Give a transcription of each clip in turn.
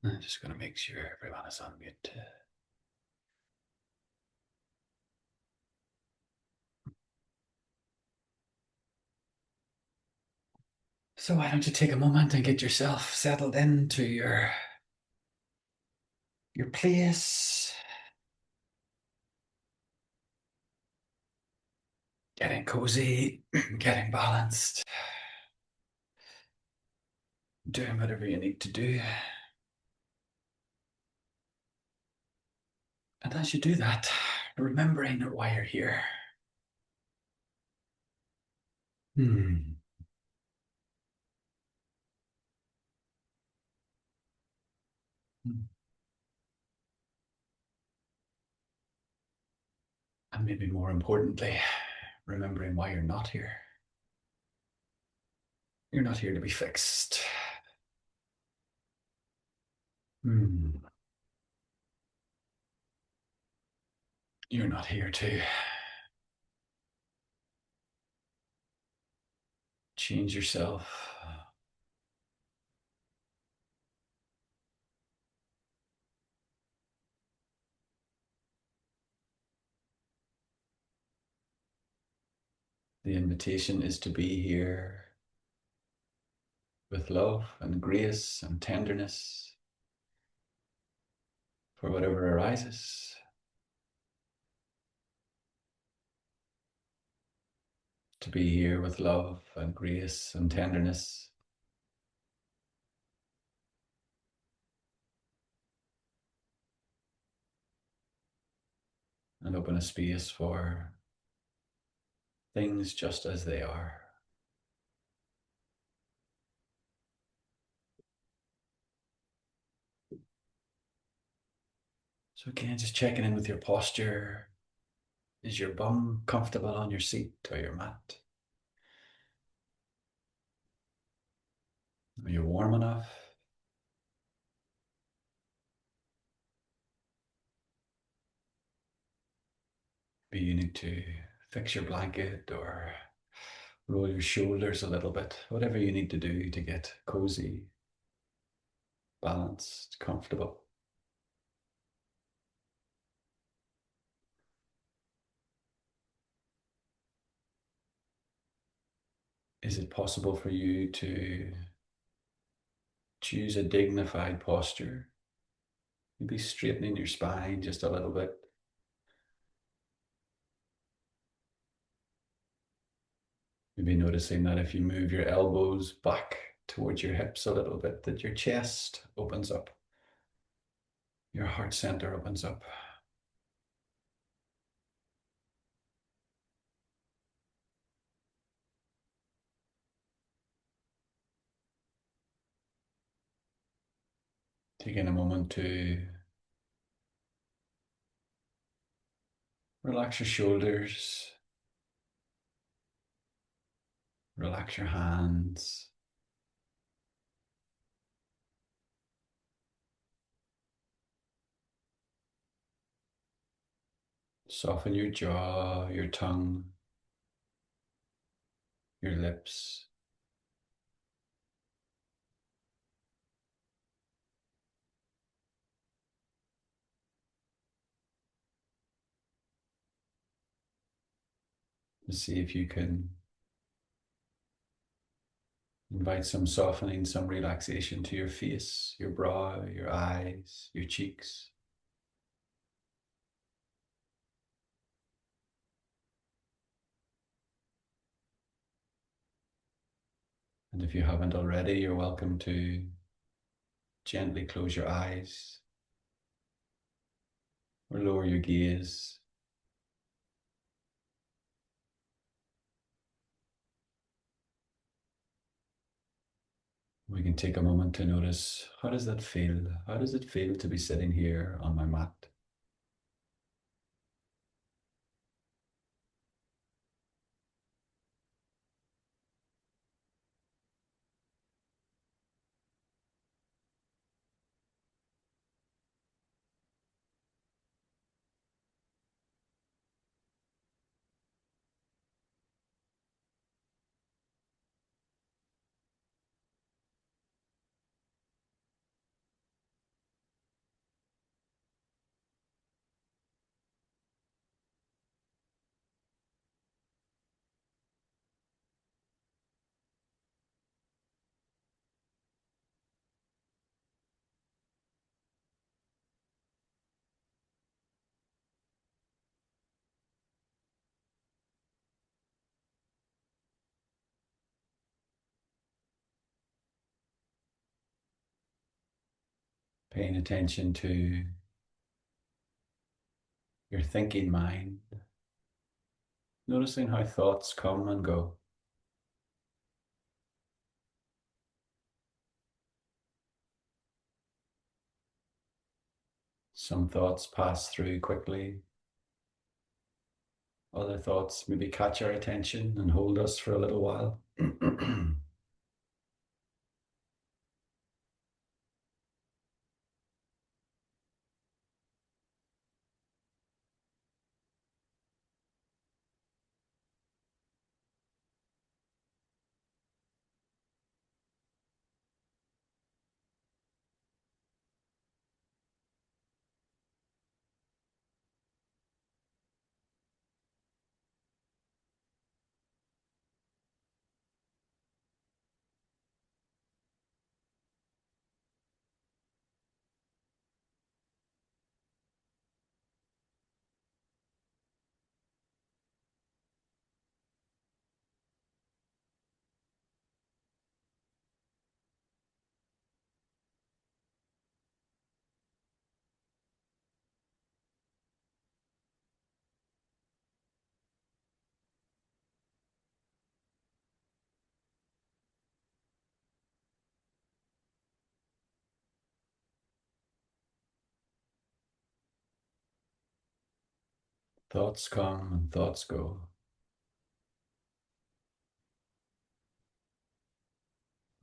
I'm just going to make sure everyone is on mute. So why don't you take a moment and get yourself settled into your place, getting cozy, getting balanced, doing whatever you need to do. And as you do that, remembering why you're here. Hmm. And maybe more importantly, remembering why you're not here. You're not here to be fixed. Hmm. You're not here to change yourself. The invitation is to be here with love and grace and tenderness for whatever arises. To be here with love and grace and tenderness. And open a space for things just as they are. So again, just checking in with your posture. Is your bum comfortable on your seat or your mat? Are you warm enough? Maybe you need to fix your blanket or roll your shoulders a little bit. Whatever you need to do to get cozy, balanced, comfortable. Is it possible for you to choose a dignified posture? Maybe straightening your spine just a little bit. Maybe noticing that if you move your elbows back towards your hips a little bit, that your chest opens up, your heart center opens up. Taking a moment to relax your shoulders, relax your hands, soften your jaw, your tongue, your lips. To see if you can invite some softening, some relaxation to your face, your brow, your eyes, your cheeks. And if you haven't already, you're welcome to gently close your eyes or lower your gaze. We can take a moment to notice, how does that feel? How does it feel to be sitting here on my mat? Paying attention to your thinking mind, noticing how thoughts come and go. Some thoughts pass through quickly. Other thoughts maybe catch our attention and hold us for a little while. Thoughts come and thoughts go.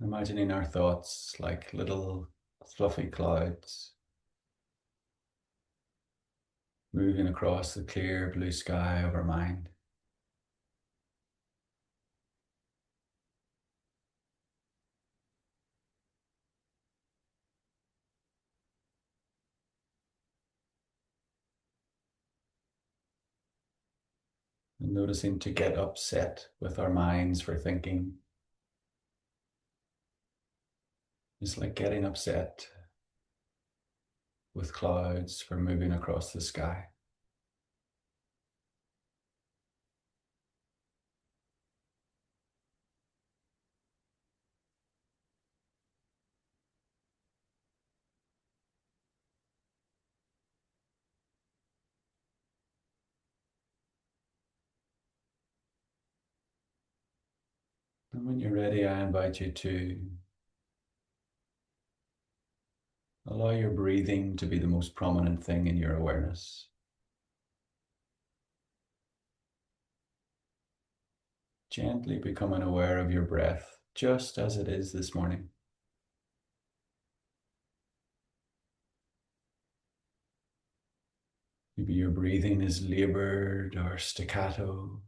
Imagining our thoughts like little fluffy clouds moving across the clear blue sky of our mind. And noticing to get upset with our minds for thinking is like getting upset with clouds for moving across the sky. And when you're ready, I invite you to allow your breathing to be the most prominent thing in your awareness. Gently becoming aware of your breath just as it is this morning. Maybe your breathing is labored or staccato.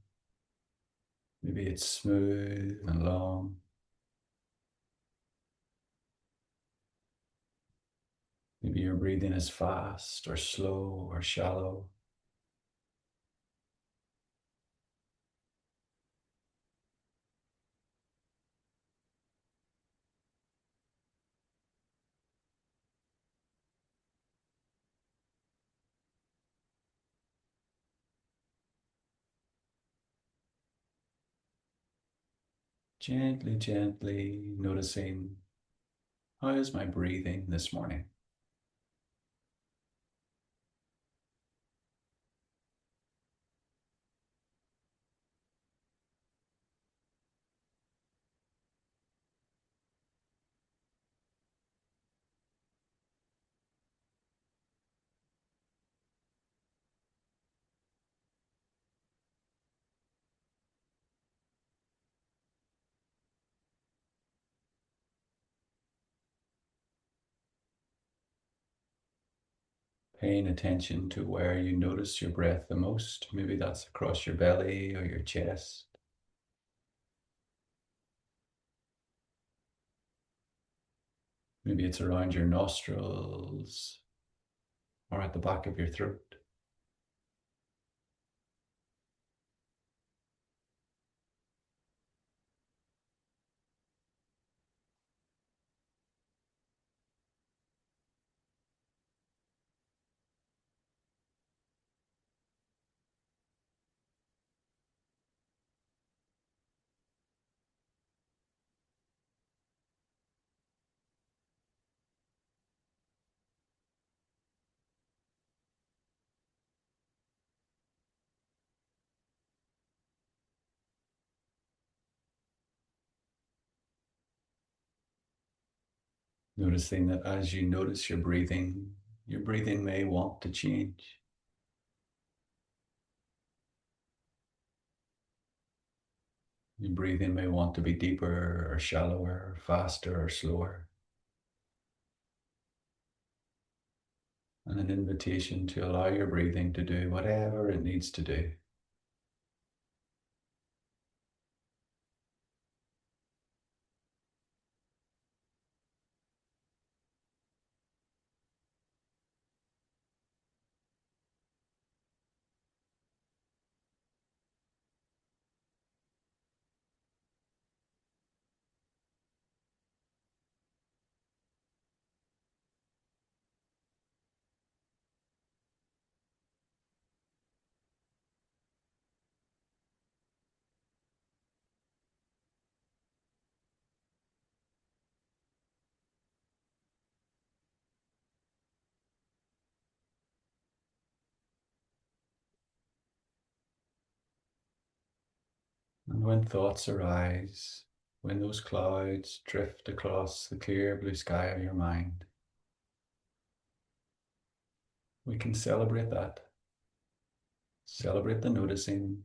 Maybe it's smooth and long. Maybe your breathing is fast or slow or shallow. Gently, gently noticing, how is my breathing this morning? Paying attention to where you notice your breath the most. Maybe that's across your belly or your chest. Maybe it's around your nostrils or at the back of your throat. Noticing that as you notice your breathing may want to change. Your breathing may want to be deeper or shallower, faster or slower. And an invitation to allow your breathing to do whatever it needs to do. And when thoughts arise, when those clouds drift across the clear blue sky of your mind, we can celebrate that. Celebrate the noticing.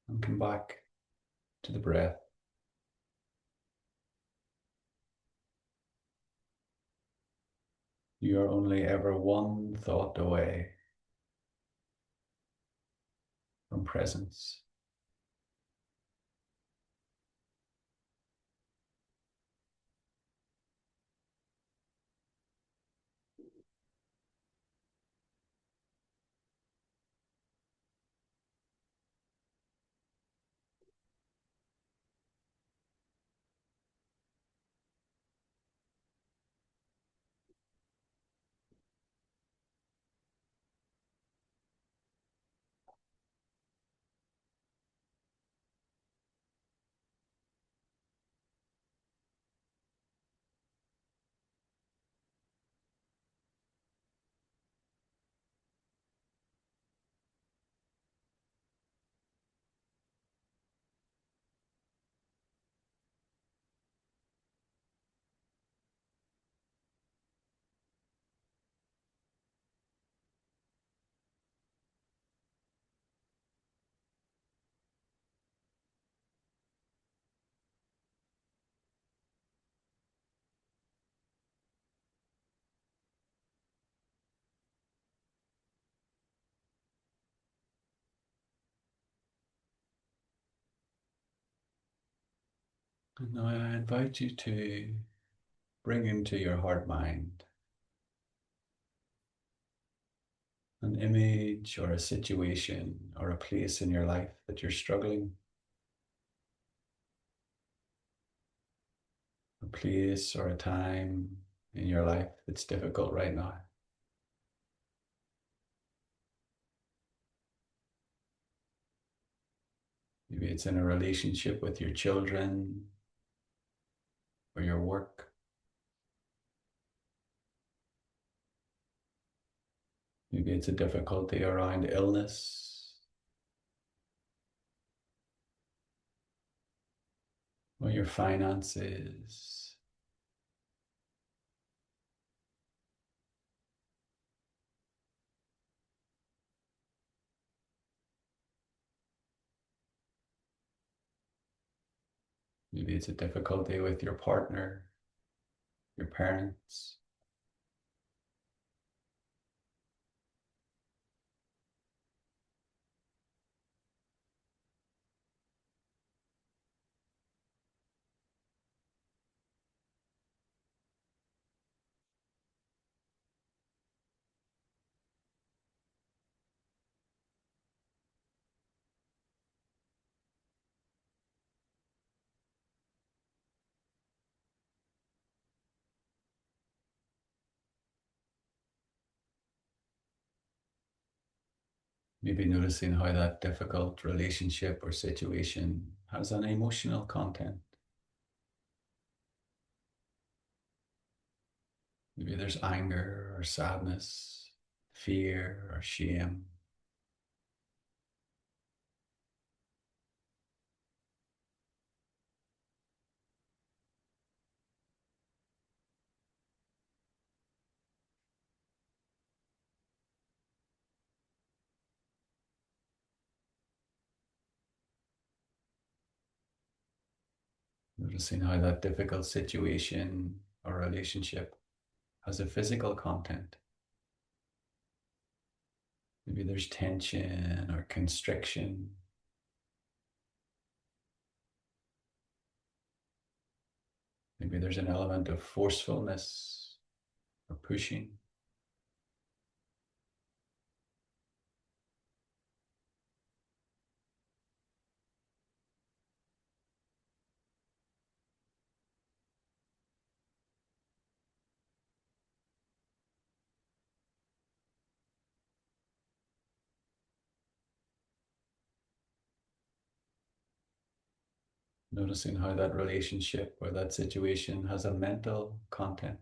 And come back to the breath. You are only ever one thought away from presence. And now I invite you to bring into your heart mind an image or a situation or a place in your life that you're struggling, a place or a time in your life that's difficult right now. Maybe it's in a relationship with your children or your work. Maybe it's a difficulty around illness or your finances. Maybe it's a difficulty with your partner, your parents. Maybe noticing how that difficult relationship or situation has an emotional content. Maybe there's anger or sadness, fear or shame. Noticing how that difficult situation or relationship has a physical content. Maybe there's tension or constriction. Maybe there's an element of forcefulness or pushing. Noticing how that relationship or that situation has a mental content,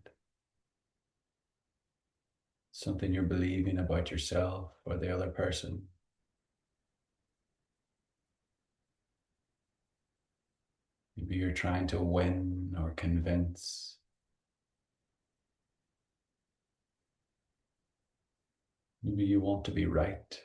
something you're believing about yourself or the other person. Maybe you're trying to win or convince. Maybe you want to be right.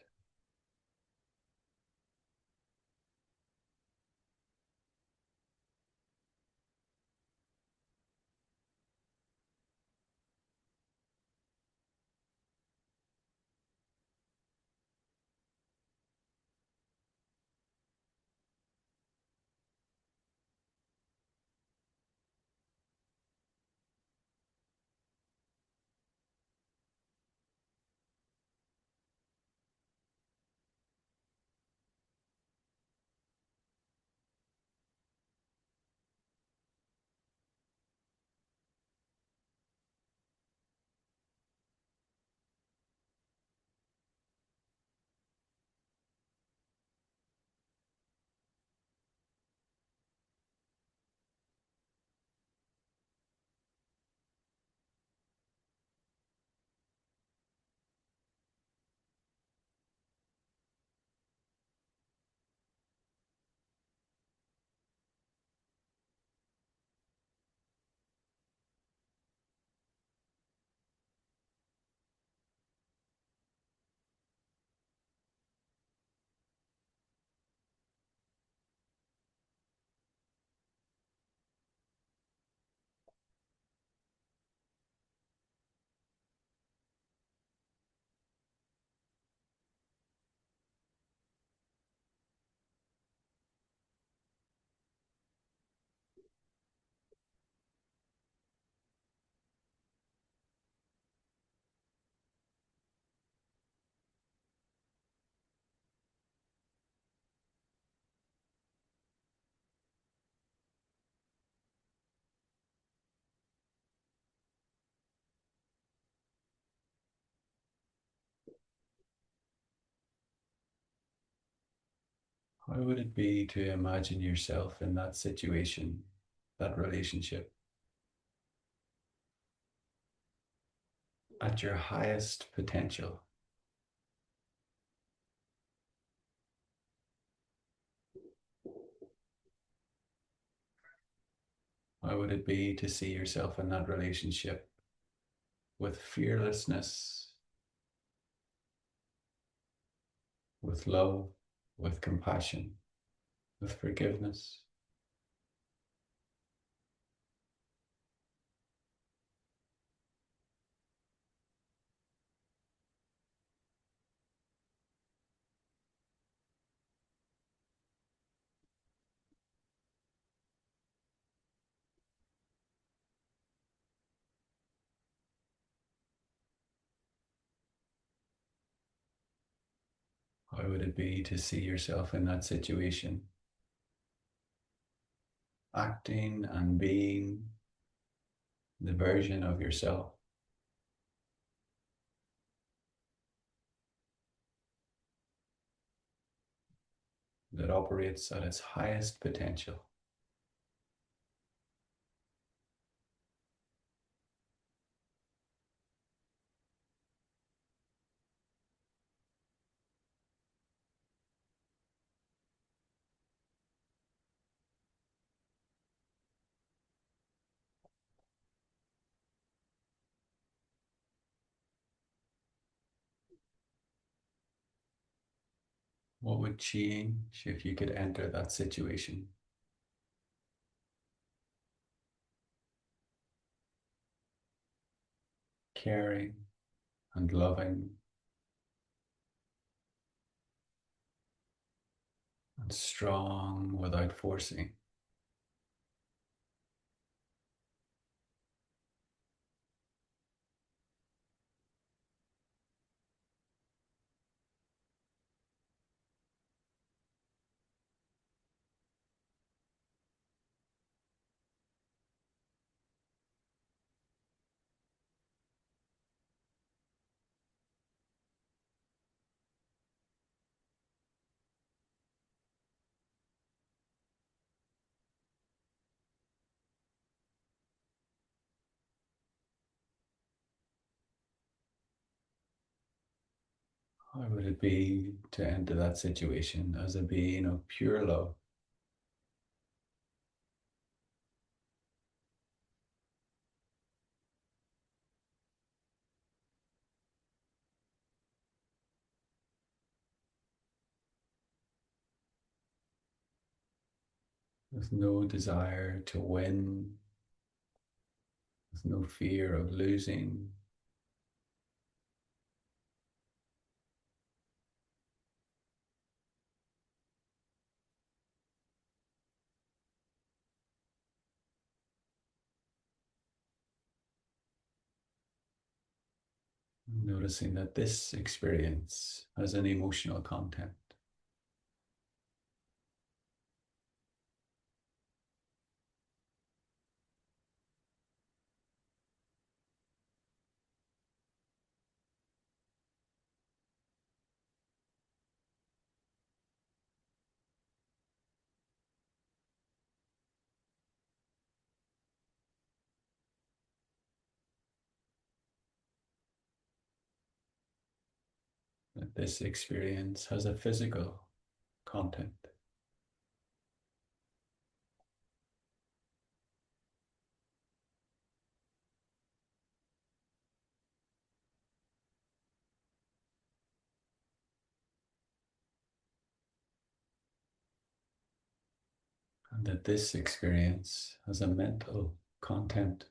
How would it be to imagine yourself in that situation, that relationship, at your highest potential? How would it be to see yourself in that relationship with fearlessness, with love, with compassion, with forgiveness? How would it be to see yourself in that situation, acting and being the version of yourself that operates at its highest potential? What would change if you could enter that situation? caring and loving and strong without forcing. How would it be to enter that situation as a being of pure love, with no desire to win, with no fear of losing, noticing that this experience has an emotional content, that this experience has a physical content. And that this experience has a mental content.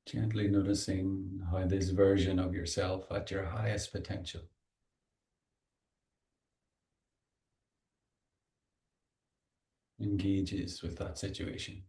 Gently noticing how this version of yourself at your highest potential engages with that situation.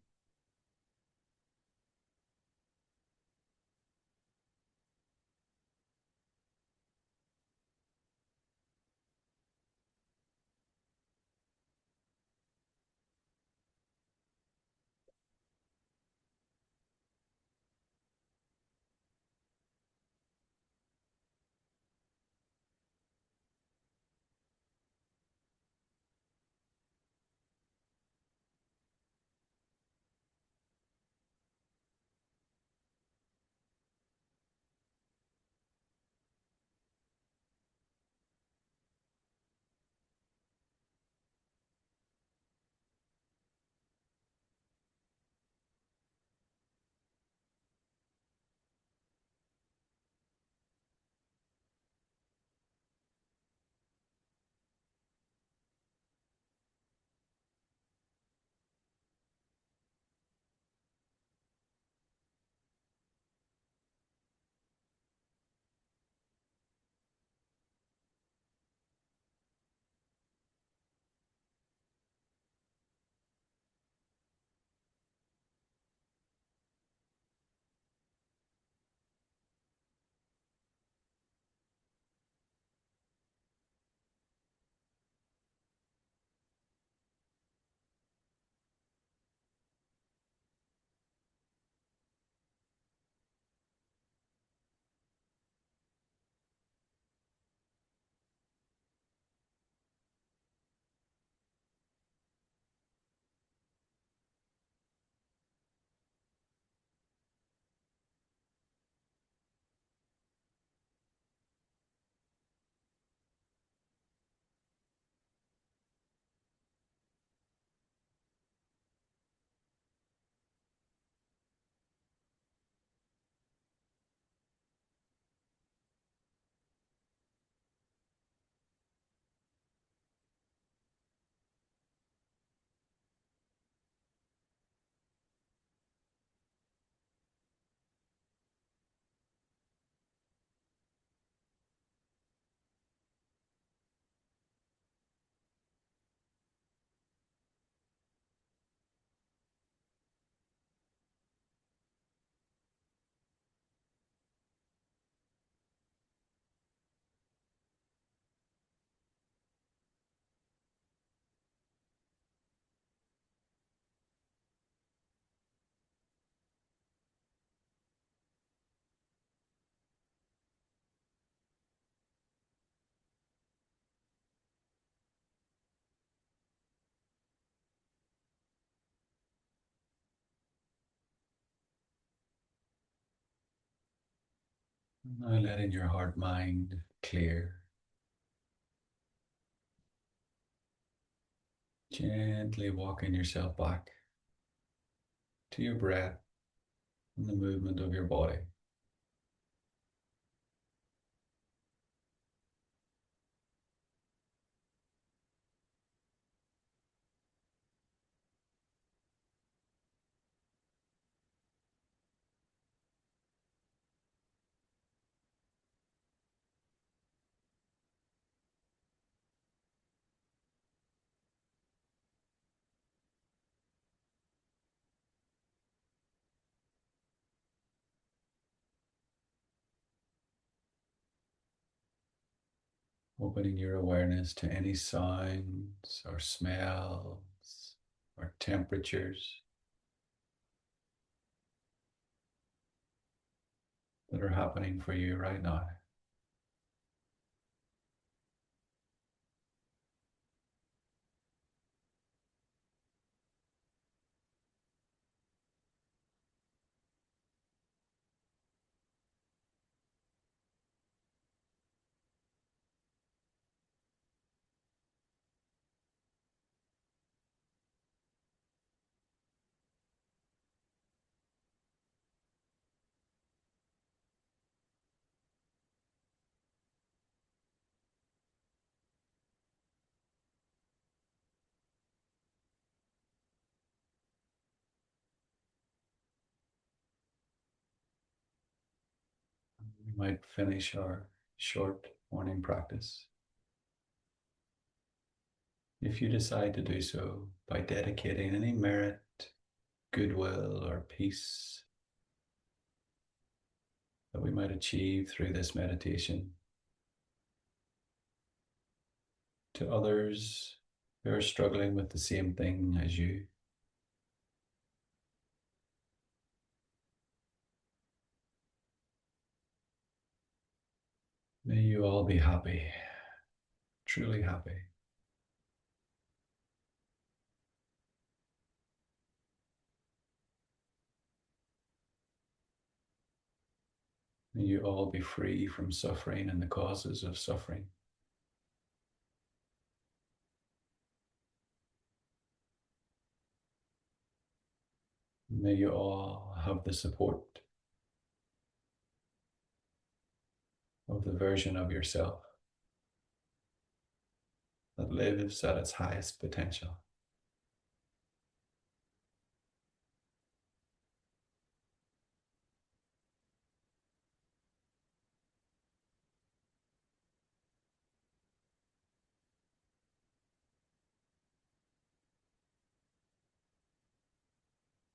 Now letting your heart mind clear, gently walking yourself back to your breath and the movement of your body. Opening your awareness to any sounds or smells or temperatures that are happening for you right now. We might finish our short morning practice, if you decide to do so, by dedicating any merit, goodwill, or peace that we might achieve through this meditation to others who are struggling with the same thing as you. May you all be happy, truly happy. May you all be free from suffering and the causes of suffering. May you all have the support of the version of yourself that lives at its highest potential.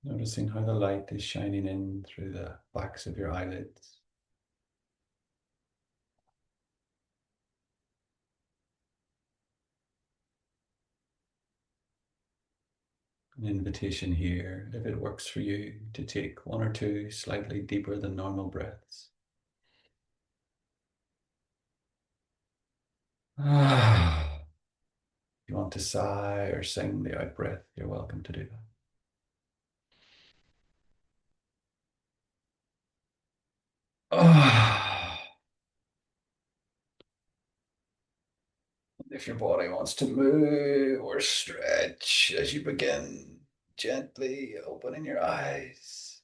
Noticing how the light is shining in through the backs of your eyelids. An invitation here, if it works for you, to take one or two slightly deeper than normal breaths. If you want to sigh or sing the out breath, you're welcome to do that. If your body wants to move or stretch as you begin, gently opening your eyes.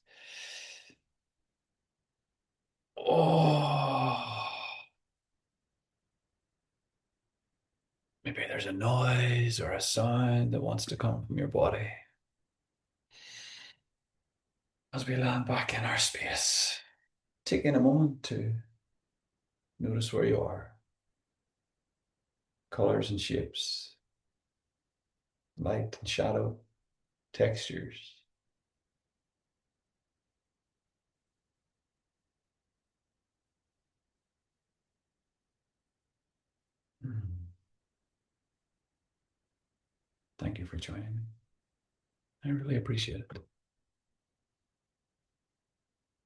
Maybe there's a noise or a sound that wants to come from your body. As we land back in our space, taking a moment to notice where you are. Colors and shapes, light and shadow, textures. Thank you for joining me. I really appreciate it.